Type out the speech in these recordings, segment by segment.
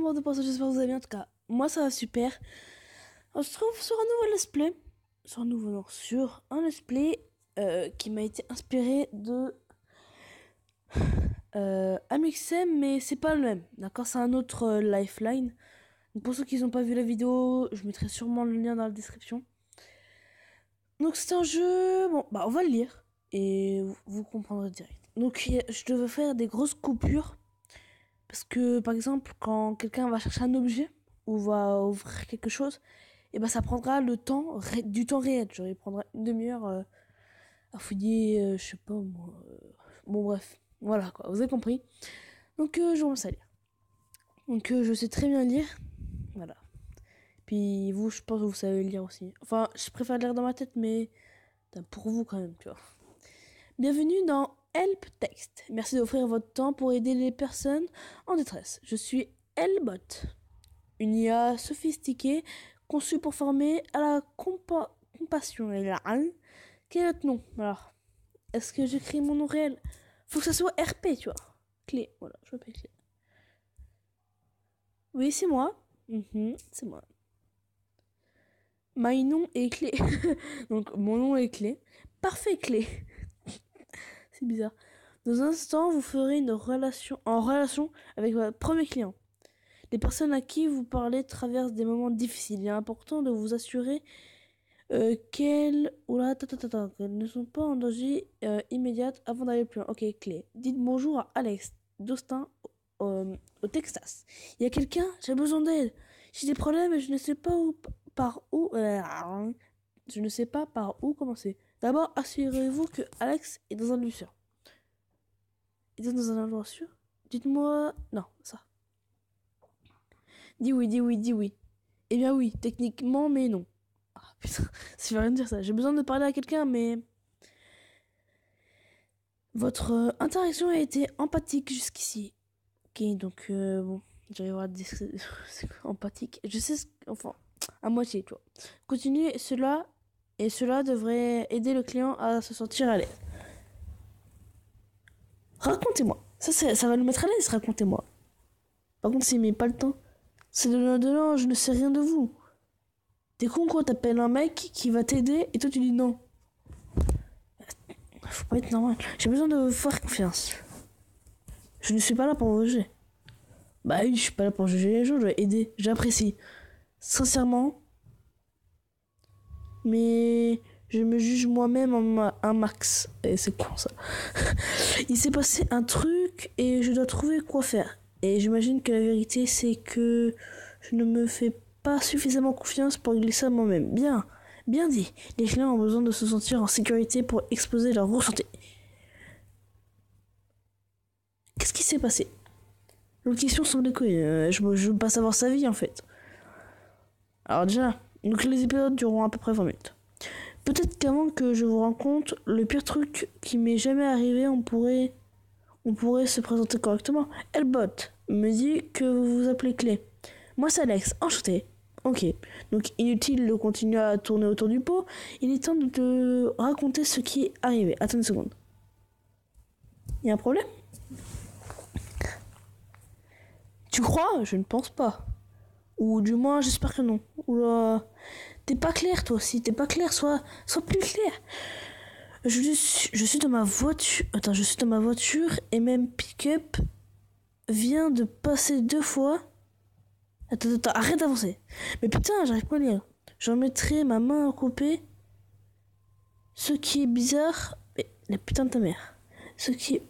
bande de poissons, j'espère que vous allez bien. En tout cas, moi ça va super. On se trouve sur un nouveau let's play. Sur un let's play qui m'a été inspiré de Amixem, mais c'est pas le même. D'accord, c'est un autre Lifeline. Donc pour ceux qui n'ont pas vu la vidéo, je mettrai sûrement le lien dans la description. Donc c'est un jeu. Bon, bah on va le lire et vous comprendrez direct. Donc je devais faire des grosses coupures. Parce que, par exemple, quand quelqu'un va chercher un objet ou va ouvrir quelque chose, et ben ça prendra le temps, du temps réel. Genre, il prendra une demi-heure à fouiller, je sais pas moi. Bon, bref, voilà quoi, vous avez compris. Donc, je commence à lire. Donc, je sais très bien lire. Voilà. Puis, vous, je pense que vous savez lire aussi. Enfin, je préfère lire dans ma tête, mais pour vous quand même, tu vois. Bienvenue dans Help Text. Merci d'offrir votre temps pour aider les personnes en détresse. Je suis Elbot, une IA sophistiquée conçue pour former à la compassion. Et là, hein. Quel est votre nom? Alors, est-ce que j'écris mon nom réel? Faut que ça soit RP, tu vois. Clé, voilà, je m'appelle Clé. Oui, c'est moi. C'est moi. My nom est Clé. Donc, mon nom est Clé. Parfait, Clé. C'est bizarre. Dans un instant, vous ferez en relation avec votre premier client. Les personnes à qui vous parlez traversent des moments difficiles. Il est important de vous assurer qu'elles ne sont pas en danger immédiat avant d'aller plus loin. Ok, Clé. Dites bonjour à Alex d'Austin au Texas. Il y a quelqu'un? J'ai besoin d'aide. J'ai des problèmes et je ne sais pas je ne sais pas par où commencer. D'abord, assurez-vous que Alex est dans un lieu sûr. Il est dans un endroit sûr? Dites-moi... Non, ça. Dis oui, dis oui, dis oui. Eh bien oui, techniquement, mais non. Ah putain, ça veut rien dire ça. J'ai besoin de parler à quelqu'un, mais... Votre interaction a été empathique jusqu'ici. Ok, donc bon, j'arrive à dire empathique. Je sais enfin, à moitié, tu vois. Continuez cela, et cela devrait aider le client à se sentir à l'aise. Racontez-moi. Ça va le mettre à l'aise, racontez-moi. Par contre, s'il met pas le temps, c'est de non, je ne sais rien de vous. T'es con quoi, t'appelles un mec qui va t'aider et toi tu dis non. Faut pas être normal. J'ai besoin de vous faire confiance. Je ne suis pas là pour vous juger. Bah oui, je suis pas là pour juger les gens, je vais aider, j'apprécie. Sincèrement. Mais je me juge moi-même un max. Et c'est con ça. Il s'est passé un truc et je dois trouver quoi faire. Et j'imagine que la vérité c'est que je ne me fais pas suffisamment confiance pour glisser à moi-même. Bien dit. Les clients ont besoin de se sentir en sécurité pour exposer leur ressenti. Qu'est-ce qui s'est passé? L'autre question semble couille. Je veux pas savoir sa vie en fait. Alors déjà, donc les épisodes dureront à peu près 20 minutes. Peut-être qu'avant que je vous rencontre, le pire truc qui m'est jamais arrivé, on pourrait se présenter correctement. Elbot me dit que vous vous appelez Clé. Moi c'est Alex, enchanté. Ok, donc inutile de continuer à tourner autour du pot. Il est temps de te raconter ce qui est arrivé. Attends une seconde. Y a un problème? Tu crois? Je ne pense pas. Ou du moins, j'espère que non. Oula. T'es pas clair, toi aussi. T'es pas clair. Sois plus clair. Je suis dans ma voiture. Attends, je suis dans ma voiture et même pick-up vient de passer 2 fois. Attends, arrête d'avancer. Mais putain, j'arrive pas à lire. J'en mettrai ma main à couper. Ce qui est bizarre. Mais la putain de ta mère. Ce qui est.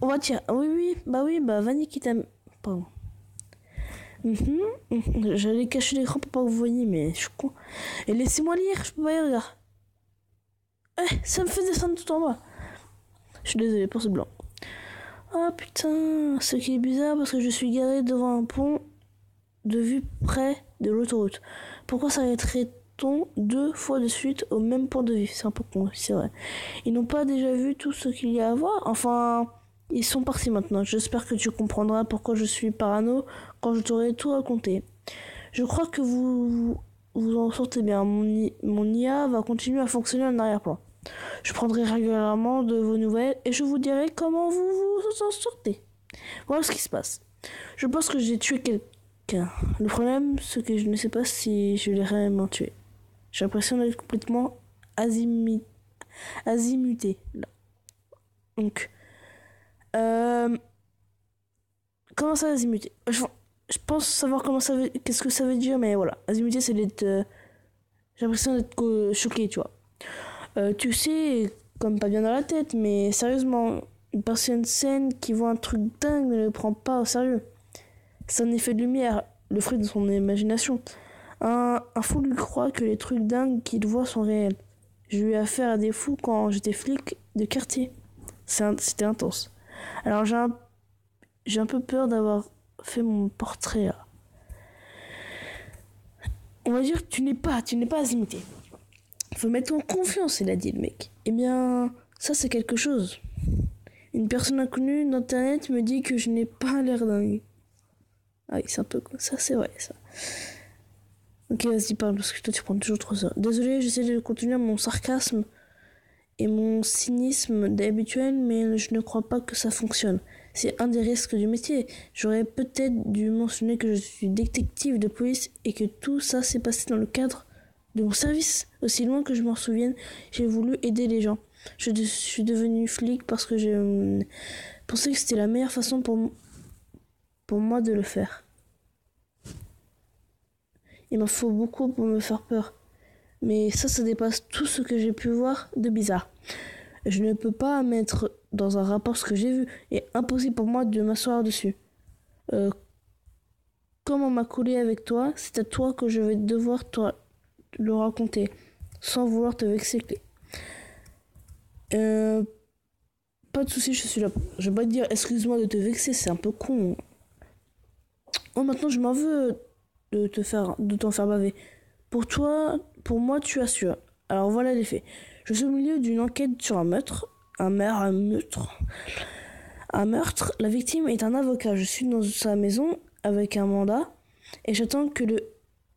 On va tirer. Oui, bah va niquer ta. Pardon. J'allais cacher l'écran pour pas que vous voyez, mais je suis con. Et laissez-moi lire, je peux pas y regarder. Ça me fait descendre tout en bas. Je suis désolé pour ce blanc. Ah putain, ce qui est bizarre parce que je suis garé devant un pont de vue près de l'autoroute. Pourquoi s'arrêterait-on 2 fois de suite au même point de vue? C'est un peu con, c'est vrai. Ils n'ont pas déjà vu tout ce qu'il y a à voir? Enfin, ils sont partis maintenant. J'espère que tu comprendras pourquoi je suis parano quand je t'aurai tout raconté. Je crois que vous en sortez bien. Mon IA va continuer à fonctionner en arrière-plan. Je prendrai régulièrement de vos nouvelles et je vous dirai comment vous en sortez. Voilà ce qui se passe. Je pense que j'ai tué quelqu'un. Le problème, c'est que je ne sais pas si je l'ai réellement tué. J'ai l'impression d'être complètement azimuté. Là. Donc, euh, comment ça, azimuté? Je pense savoir qu'est-ce que ça veut dire, mais voilà. Azimuté, c'est d'être. J'ai l'impression d'être choqué, tu vois. Tu sais, comme pas bien dans la tête, mais sérieusement, une personne saine qui voit un truc dingue ne le prend pas au sérieux. C'est un effet de lumière, le fruit de son imagination. Un fou lui croit que les trucs dingues qu'il voit sont réels. J'ai eu affaire à des fous quand j'étais flic de quartier. C'était intense. Alors j'ai un peu peur d'avoir fait mon portrait là. On va dire que tu n'es pas azimuté. Faut mettre en confiance, il a dit le mec. Eh bien, ça c'est quelque chose. Une personne inconnue d'internet me dit que je n'ai pas l'air dingue. Ah oui, c'est un peu comme ça, c'est vrai ça. Ok, vas-y, parle, parce que toi tu prends toujours trop ça. Désolé, j'essaie de continuer mon sarcasme et mon cynisme d'habituel, mais je ne crois pas que ça fonctionne. C'est un des risques du métier. J'aurais peut-être dû mentionner que je suis détective de police et que tout ça s'est passé dans le cadre de mon service. Aussi loin que je m'en souvienne, j'ai voulu aider les gens. Je suis devenu flic parce que je pensais que c'était la meilleure façon pour moi de le faire. Il m'en faut beaucoup pour me faire peur. Mais ça dépasse tout ce que j'ai pu voir de bizarre. Je ne peux pas mettre dans un rapport ce que j'ai vu. Il est impossible pour moi de m'asseoir dessus. Comme on m'a collé avec toi, c'est à toi que je vais devoir le raconter, sans vouloir te vexer. Pas de soucis, je suis là. Je vais pas te dire excuse-moi de te vexer, c'est un peu con. Oh, maintenant je m'en veux de t'en faire baver. Pour moi, tu assures. Alors voilà les faits. Je suis au milieu d'une enquête sur un meurtre. Un meurtre. Un meurtre. La victime est un avocat. Je suis dans sa maison avec un mandat et j'attends que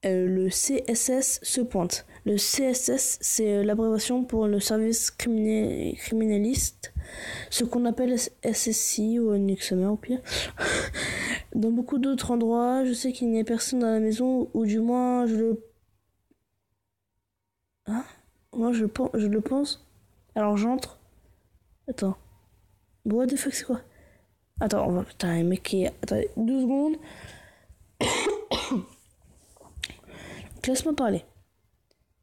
le CSS se pointe. Le CSS, c'est l'abréviation pour le service criminaliste, ce qu'on appelle SSI ou Nixomer au pire. Dans beaucoup d'autres endroits, je sais qu'il n'y a personne dans la maison, ou du moins je le... Hein? Moi je le pense. Alors j'entre. Attends. What the fuck, c'est quoi? Attends, putain, mec qui... Attends, 2 secondes. Laisse-moi parler.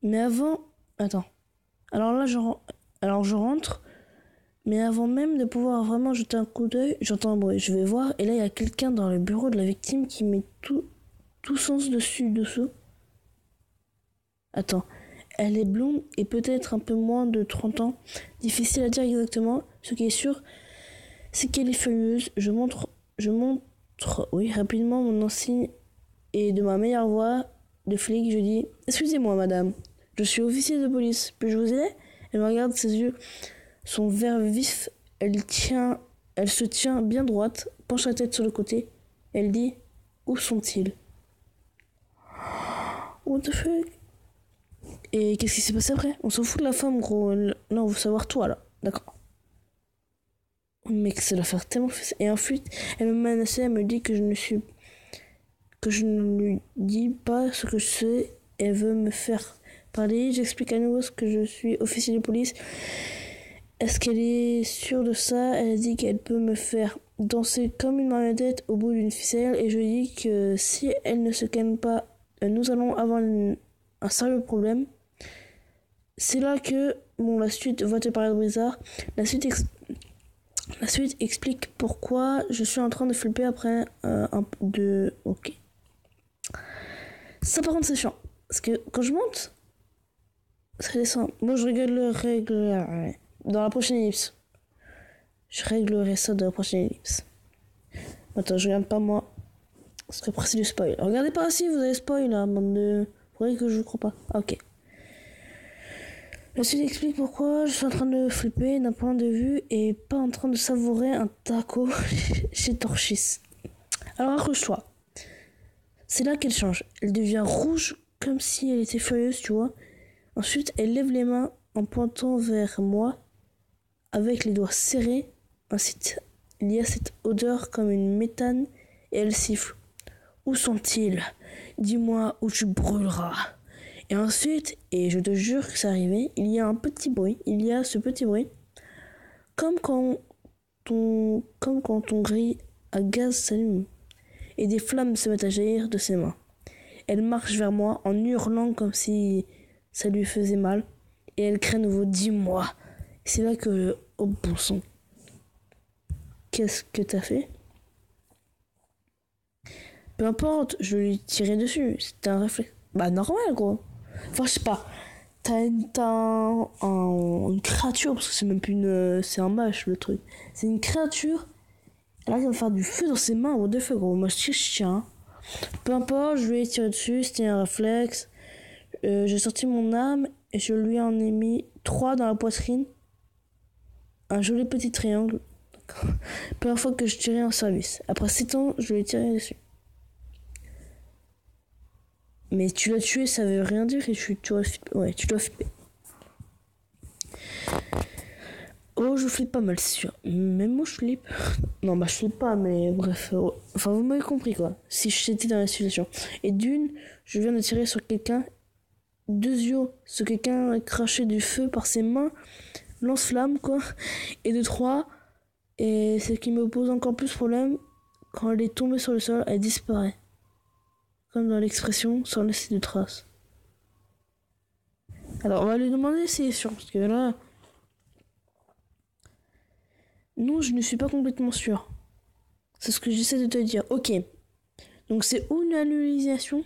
Mais avant... Attends. Alors là, je rentre. Mais avant même de pouvoir vraiment jeter un coup d'œil, j'entends un bruit. Je vais voir. Et là, il y a quelqu'un dans le bureau de la victime qui met tout sens dessous. Attends. Elle est blonde et peut-être un peu moins de 30 ans. Difficile à dire exactement. Ce qui est sûr, c'est qu'elle est furieuse. Je montre, oui, rapidement mon insigne et de ma meilleure voix de flic, je dis « Excusez-moi, madame, je suis officier de police. Puis-je vous aider ?» Elle me regarde, ses yeux sont vert vif. Elle se tient bien droite, penche la tête sur le côté. Elle dit « Où sont-ils ?» What the fuck? Et qu'est-ce qui s'est passé après? On s'en fout de la femme, gros. Là, on veut savoir toi, là. D'accord. Mec, ça doit faire tellement... Et ensuite, elle me menaçait, elle me dit que je ne lui dis pas ce que je sais. Elle veut me faire parler. J'explique à nouveau ce que je suis officier de police. Est-ce qu'elle est sûre de ça? Elle dit qu'elle peut me faire danser comme une marionnette au bout d'une ficelle. Et je dis que si elle ne se calme pas, nous allons avoir un sérieux problème. C'est là que, la suite va te paraître bizarre. La suite explique pourquoi je suis en train de flipper après Ok. Ça par contre c'est chiant. Parce que quand je monte, ça descend. Moi je réglerai dans la prochaine ellipse. Je réglerai ça dans la prochaine ellipse. Attends, je regarde pas moi. Parce qu'après c'est du spoil. Regardez pas si vous avez spoil là, bande de... Vous voyez que je crois pas. Ah, ok. La suite explique pourquoi je suis en train de flipper d'un point de vue et pas en train de savourer un taco chez Torchis. Alors accroche-toi. C'est là qu'elle change. Elle devient rouge comme si elle était furieuse, tu vois. Ensuite, elle lève les mains en pointant vers moi avec les doigts serrés. Ensuite, il y a cette odeur comme une méthane et elle siffle. Où sont-ils? Dis-moi où tu brûleras. Et ensuite, et je te jure que c'est arrivé, il y a ce petit bruit, comme quand ton grille à gaz s'allume, et des flammes se mettent à jaillir de ses mains. Elle marche vers moi en hurlant comme si ça lui faisait mal, et elle crie à nouveau, dis-moi. C'est là que, oh bon sang, qu'est-ce que t'as fait? Peu importe, je lui tirais dessus, c'était un réflexe. Bah normal gros. Enfin je sais pas, une créature, parce que c'est même plus c'est un mâche le truc. C'est une créature, elle arrive à faire du feu dans ses mains, what the fuck gros, moi je tiens. Peu importe, je lui ai tiré dessus, c'était un réflexe. J'ai sorti mon arme et je lui en ai mis 3 dans la poitrine. Un joli petit triangle. Première fois que je tirais en service. Après 7 ans, je lui ai tiré dessus. Mais tu l'as tué, ça veut rien dire et tu dois flipper. Oh, je flippe pas mal, c'est sûr. Même moi, je flippe. Non, bah, je flippe pas, mais bref. Enfin, vous m'avez compris, quoi. Si j'étais dans la situation. Et d'une, je viens de tirer sur quelqu'un. Deux, ce quelqu'un a craché du feu par ses mains. Lance-flamme, quoi. Et de 3, et ce qui me pose encore plus problème, quand elle est tombée sur le sol, elle disparaît. Comme dans l'expression, sans laisser de traces. Alors, on va lui demander si c'est sûr, parce que là... Non, je ne suis pas complètement sûr. C'est ce que j'essaie de te dire. Ok. Donc, c'est ou une hallucination.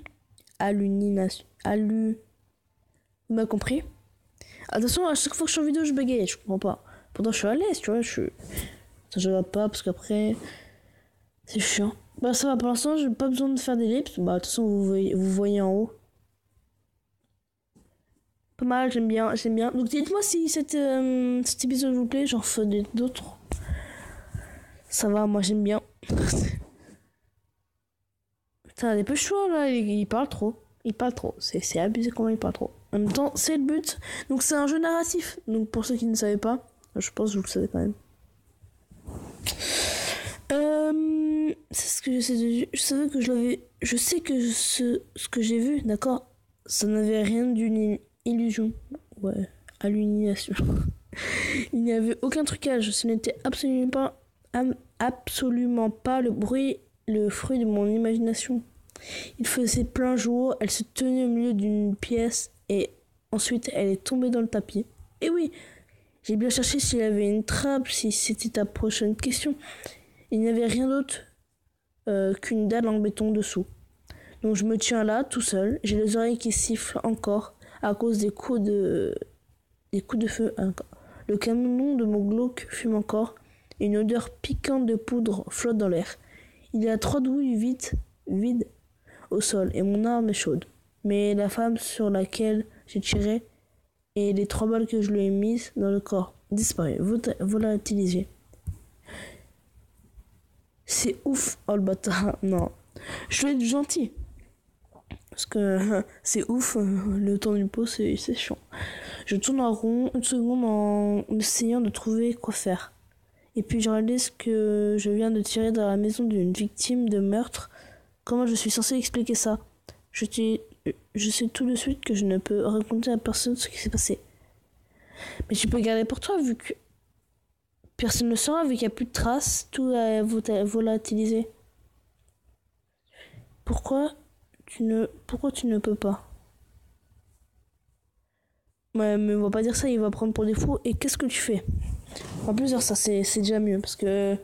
Vous m'avez compris? Attention, à chaque fois que je suis en vidéo, je bégaye. Je comprends pas. Pourtant, je suis à l'aise, tu vois. Je regarde pas, parce qu'après... C'est chiant. Bah, ça va, pour l'instant, j'ai pas besoin de faire des lips. Bah, de toute façon, vous voyez en haut. Pas mal, j'aime bien. Donc, dites-moi si cet épisode vous plaît. J'en ferai d'autres. Ça va, moi j'aime bien. Putain, des peu chaud là, il parle trop. C'est abusé comment il parle trop. En même temps, c'est le but. Donc c'est un jeu narratif. Donc pour ceux qui ne savaient pas, je pense que vous le savez quand même. C'est ce que j'essaie de dire. Je sais que ce que j'ai vu, d'accord, ça n'avait rien d'une illusion. Ouais, hallucination. Il n'y avait aucun trucage. Ce n'était absolument pas le fruit de mon imagination. Il faisait plein jour, elle se tenait au milieu d'une pièce et ensuite elle est tombée dans le tapis. Et oui, j'ai bien cherché s'il y avait une trappe, si c'était ta prochaine question. Il n'y avait rien d'autre qu'une dalle en béton dessous. Donc je me tiens là, tout seul, j'ai les oreilles qui sifflent encore à cause des coups de feu. Le canon de mon glauque fume encore. Et une odeur piquante de poudre flotte dans l'air. Il y a 3 douilles vides au sol et mon arme est chaude. Mais la femme sur laquelle j'ai tiré et les 3 balles que je lui ai mises dans le corps disparaît. Volatilisé. C'est ouf, oh le bâtard. Non, je dois être gentil. Parce que c'est ouf, le temps d'une pause, c'est chiant. Je tourne en rond une seconde en essayant de trouver quoi faire. Et puis je réalise que je viens de tirer dans la maison d'une victime de meurtre. Comment je suis censée expliquer ça? Je sais tout de suite que je ne peux raconter à personne ce qui s'est passé. Mais tu peux garder pour toi vu que personne ne le saura, vu qu'il n'y a plus de traces, tout est volatilisé. Pourquoi tu ne peux pas? Ouais, mais on va pas dire ça, il va prendre pour défaut. Et qu'est-ce que tu fais? En plus de ça, c'est déjà mieux parce que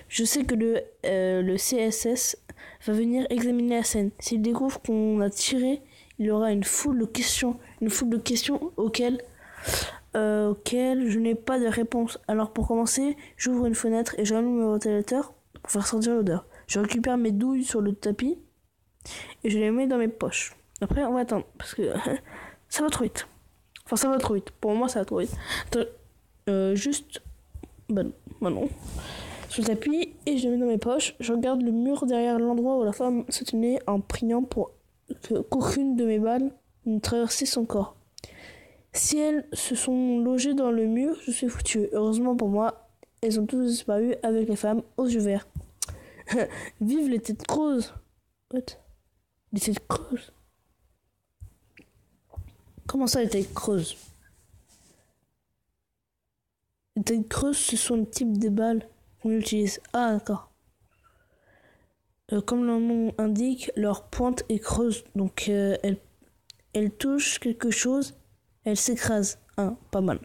je sais que le CSS va venir examiner la scène. S'il découvre qu'on a tiré, il aura une foule de questions auxquelles je n'ai pas de réponse. Alors pour commencer, j'ouvre une fenêtre et j'allume mon ventilateur pour faire sortir l'odeur. Je récupère mes douilles sur le tapis et je les mets dans mes poches. Après, on va attendre parce que ça va trop vite. Enfin, ça va trop vite. Pour moi, ça va trop vite. Juste... Bah non. Sur le tapis et je les mets dans mes poches. Je regarde le mur derrière l'endroit où la femme se tenait en priant pour qu'aucune de mes balles ne traversait son corps. Si elles se sont logées dans le mur, je suis foutu. Heureusement pour moi, elles ont toutes disparu avec les femmes aux yeux verts. Vive les têtes creuses. What? Les têtes creuses? Comment ça, les têtes creuses? Les têtes creuses, ce sont le type de balles qu'on utilise. Ah, d'accord. Comme leur nom indique, leur pointe est creuse. Donc, elles touchent quelque chose, elles s'écrasent. Ah, pas mal.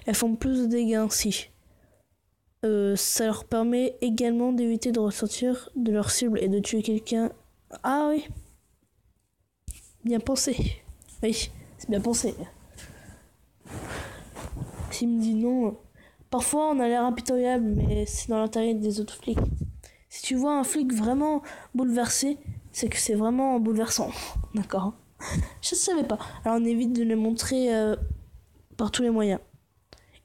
Elles font plus de dégâts ainsi. Ça leur permet également d'éviter de ressortir de leur cible et de tuer quelqu'un. Ah oui. Bien pensé. Oui, c'est bien pensé. S'il me dit non, parfois on a l'air impitoyable, mais c'est dans l'intérêt des autres flics. Si tu vois un flic vraiment bouleversé, c'est que c'est vraiment bouleversant. D'accord? Je ne savais pas. Alors on évite de le montrer par tous les moyens.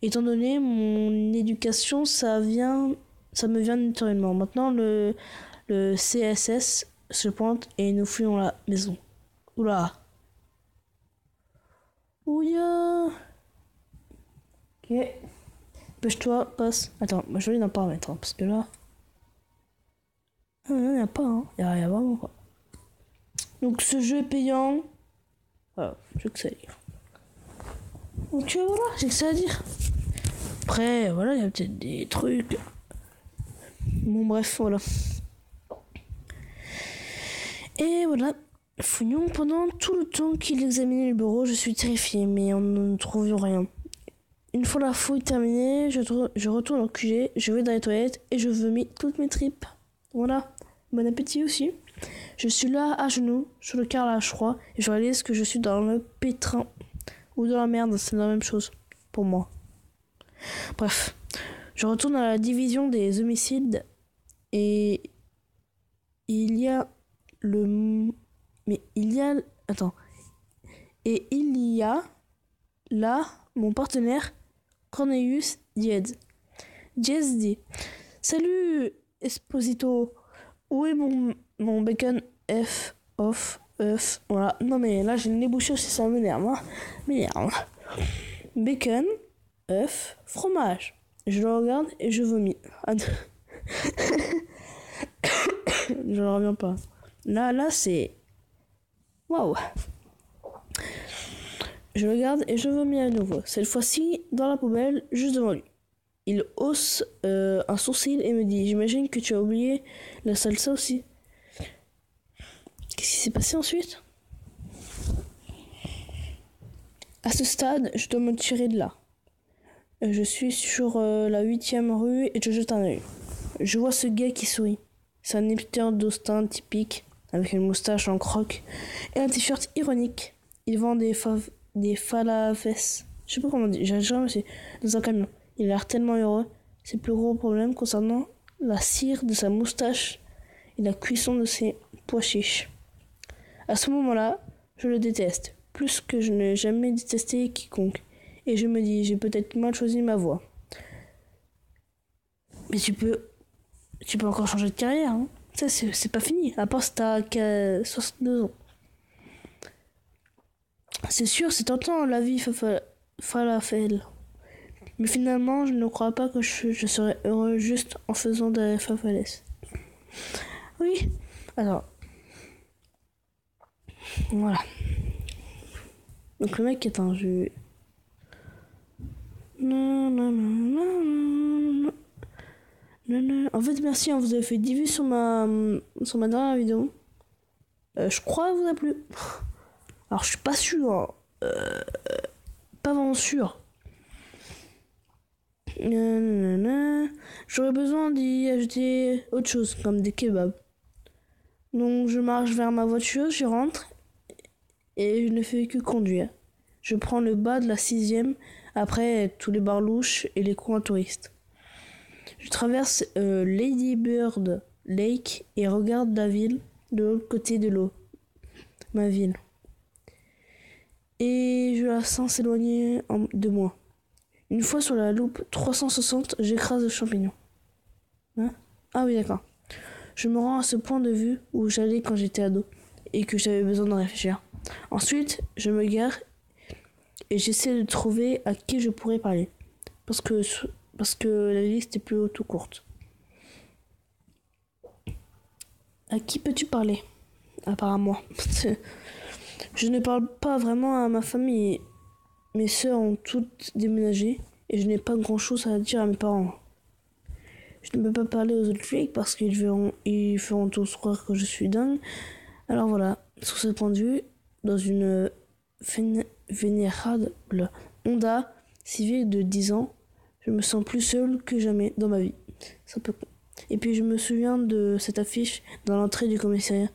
Étant donné mon éducation, ça me vient naturellement. Maintenant, le CSS se pointe et nous fouillons la maison. Oula. Ouya. Ok. Pêche-toi, passe. Attends, moi je vais n'en pas remettre, hein, parce que là... il n'y a pas, hein. Il y a vraiment pas. Donc ce jeu est payant. Voilà, j'ai que ça à dire. Donc voilà, j'ai que ça à dire. Après, voilà, il y a peut-être des trucs. Bon, bref, voilà. Et voilà, fouillons pendant tout le temps qu'il examinait le bureau. Je suis terrifiée, mais on ne trouve rien. Une fois la fouille terminée, je retourne au QG, je vais dans les toilettes et je vomis toutes mes tripes. Voilà, bon appétit aussi. Je suis là, à genoux, sur le carrelage froid, et je réalise que je suis dans le pétrin. Ou dans la merde, c'est la même chose, pour moi. Bref, je retourne à la division des homicides, et il y a Attends. Et il y a là mon partenaire Cornelius Diaz. Diaz dit: Salut Esposito, où est mon bacon œuf, voilà. Non mais là j'ai le nez bouché aussi, ça m'énerve, hein. Bacon, œuf, fromage. Je le regarde et je vomis. Je ne reviens pas. Là c'est... Waouh. Je le regarde et je vomis à nouveau. Cette fois-ci dans la poubelle, juste devant lui. Il hausse un sourcil et me dit: J'imagine que tu as oublié la salsa aussi. Qu'est-ce qui s'est passé ensuite? À ce stade, je dois me tirer de là. Je suis sur la 8e rue et je jette un œil. Je vois ce gars qui sourit. C'est un hipster d'Austin typique, avec une moustache en croque et un t-shirt ironique. Il vend des falafels. Je sais pas comment on dit, j'ai jamais essayé. Dans un camion. Il a l'air tellement heureux. Ses plus gros problèmes concernant la cire de sa moustache et la cuisson de ses pois chiches. À ce moment-là, je le déteste, plus que je n'ai jamais détesté quiconque. Et je me dis: j'ai peut-être mal choisi ma voie. Mais tu peux encore changer de carrière, hein. Ça, c'est pas fini, à part si t'as 62 ans. C'est sûr, c'est tentant la vie falafel. Mais finalement, je ne crois pas que je serais heureux juste en faisant des falafels. Oui, alors. Voilà. Donc le mec est un jeu. En fait, merci, hein, vous avez fait 10 vues sur ma dernière vidéo. Je crois que vous a plu. Alors, je suis pas sûr. Hein. Pas vraiment sûr. J'aurais besoin d'y ajouter autre chose, comme des kebabs. Donc, je marche vers ma voiture, je rentre et je ne fais que conduire. Je prends le bas de la 6e, après tous les bars louches et les coins touristes. Je traverse Lady Bird Lake et regarde la ville de l'autre côté de l'eau. Ma ville. Et je la sens s'éloigner de moi. Une fois sur la loupe 360, j'écrase le champignon. Hein? Ah oui, d'accord. Je me rends à ce point de vue où j'allais quand j'étais ado et que j'avais besoin de réfléchir. Ensuite, je me gare et j'essaie de trouver à qui je pourrais parler. Parce que la liste est plutôt courte. À qui peux-tu parler? À part à moi. Je ne parle pas vraiment à ma famille. Mes sœurs ont toutes déménagé et je n'ai pas grand-chose à dire à mes parents. Je ne peux pas parler aux autres filles parce ils feront tous croire que je suis dingue. Alors voilà, sur ce point de vue, dans une vénérable Honda Civic de 10 ans, je me sens plus seule que jamais dans ma vie. C'est un peu con. Et puis je me souviens de cette affiche dans l'entrée du commissariat.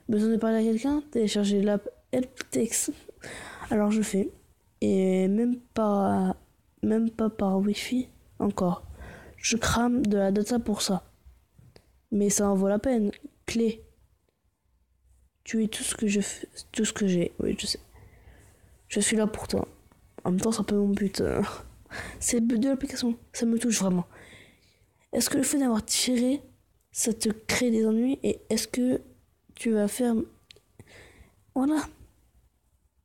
Besoin de parler à quelqu'un? Télécharger l'app HelpText. Alors je fais. Et même pas par Wi-Fi encore. Je crame de la data pour ça. Mais ça en vaut la peine. Clé. Tu es tout ce que tout ce que j'ai. Oui, je sais. Je suis là pour toi. En même temps, c'est un peu mon but. C'est le but de l'application. Ça me touche vraiment. Est-ce que le fait d'avoir tiré, ça te crée des ennuis? Et est-ce que tu vas faire... Voilà.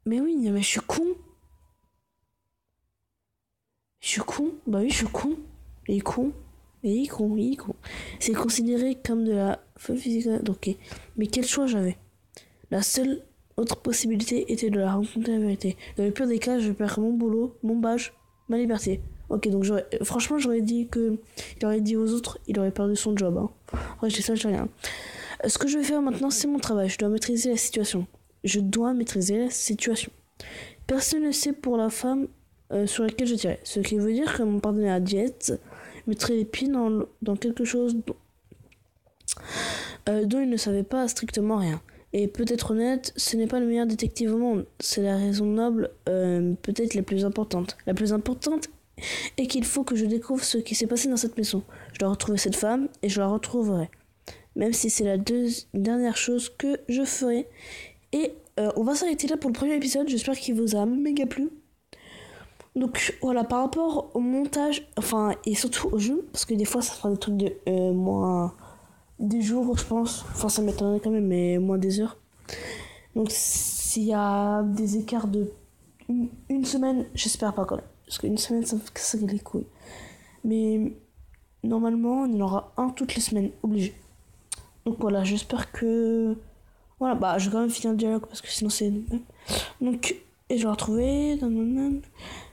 Mais oui, mais je suis con. Je suis con. Bah oui, je suis con. Il est con. Il est con, il est con. C'est considéré comme de la folie physique. Ok. Mais quel choix j'avais? La seule autre possibilité était de la rencontrer la vérité. Dans le pire des cas, je perds mon boulot, mon badge, ma liberté. Ok, donc franchement, j'aurais dit que... Il aurait dit aux autres, il aurait perdu son job. Hein. Ouais, j'ai ça, j'ai rien. Ce que je vais faire maintenant, c'est mon travail. Je dois maîtriser la situation. Je dois maîtriser la situation. Personne ne sait pour la femme sur laquelle je tirais. Ce qui veut dire que mon partenaire Jet mettrait les pieds dans quelque chose dont il ne savait pas strictement rien. Et peut-être honnête, ce n'est pas le meilleur détective au monde. C'est la raison noble, peut-être la plus importante. La plus importante est qu'il faut que je découvre ce qui s'est passé dans cette maison. Je dois retrouver cette femme et je la retrouverai. Même si c'est la dernière chose que je ferai. Et on va s'arrêter là pour le premier épisode. J'espère qu'il vous a méga plu. Donc voilà, par rapport au montage, enfin, et surtout au jeu, parce que des fois ça fera des trucs de moins des jours, je pense. Enfin, ça m'étonnerait quand même, mais moins des heures. Donc s'il y a des écarts de une semaine, j'espère pas quand même. Parce qu'une semaine, ça me casse les couilles. Mais normalement, il y en aura un toutes les semaines, obligé. Donc voilà, j'espère que... Voilà, bah je vais quand même finir le dialogue parce que sinon c'est... Donc, et je vais retrouver...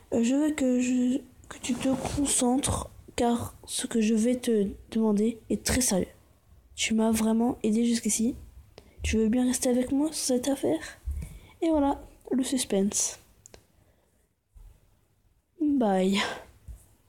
Je veux que tu te concentres car ce que je vais te demander est très sérieux. Tu m'as vraiment aidé jusqu'ici. Tu veux bien rester avec moi sur cette affaire? Et voilà, le suspense. Bye.